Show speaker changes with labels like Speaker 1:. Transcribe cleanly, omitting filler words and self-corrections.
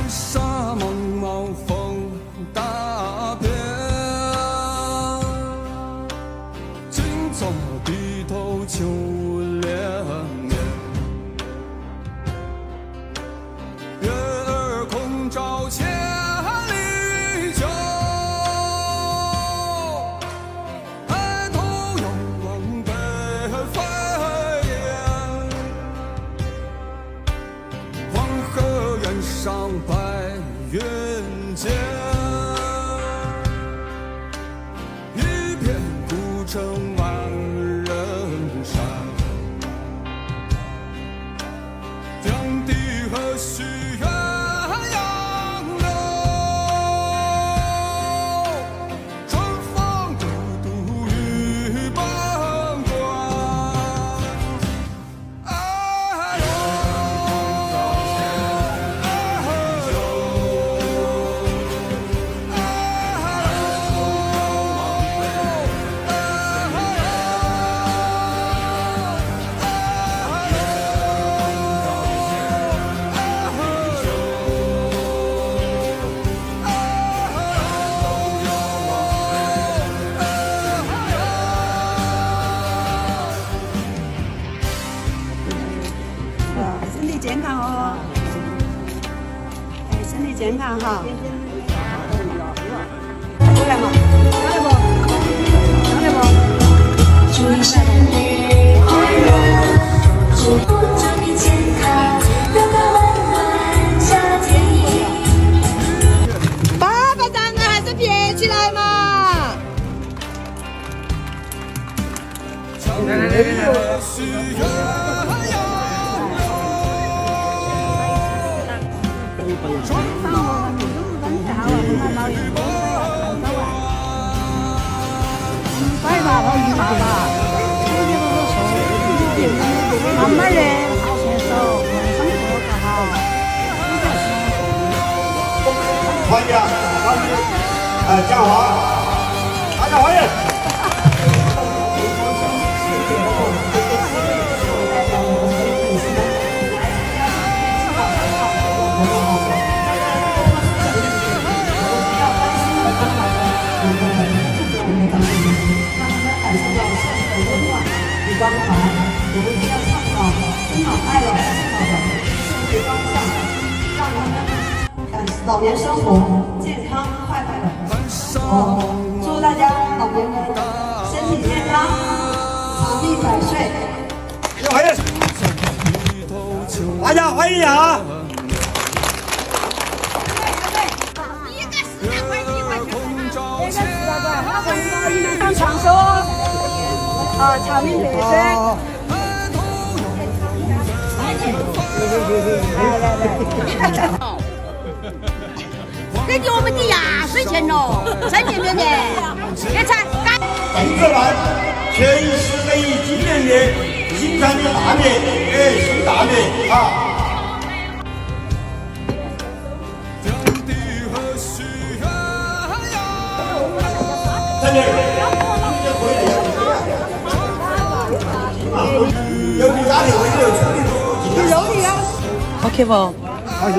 Speaker 1: 沙茫茫风大变，今朝低头秋连绵。月儿空照千里秋，抬头仰望北飞雁。黄河远上白云间，一片孤城万仞山。天地何须鸳鸯楼，春风独度玉崩关。哎呦，
Speaker 2: 身体健康哦，哎，身体健康哈。过来嘛，上来不？上来不？
Speaker 3: 祝你生日快乐，祝你健康，有个温暖家庭。
Speaker 2: 爸爸长得还是别起来嘛。
Speaker 1: 何须鸳鸯
Speaker 2: 快吧，快一下吧。慢慢的，先手，慢上课，好不好？
Speaker 4: 欢迎，欢迎，讲话，大家欢迎。
Speaker 5: 关怀，我们一定要倡导敬老爱老敬老的视觉方向，让他们老年生活健康快乐的。祝大家老年人身体健康，长命百岁。
Speaker 4: 欢迎，大家欢迎啊！
Speaker 2: 当长寿啊，长命百岁。
Speaker 6: 这给我们的压岁钱喽，3年免的，别猜。
Speaker 4: 郑州办全市文艺纪念月，新传的大年，新大年啊！这边有比大的，我有处理。
Speaker 2: 有肉的呀。OK 不？
Speaker 4: 好行。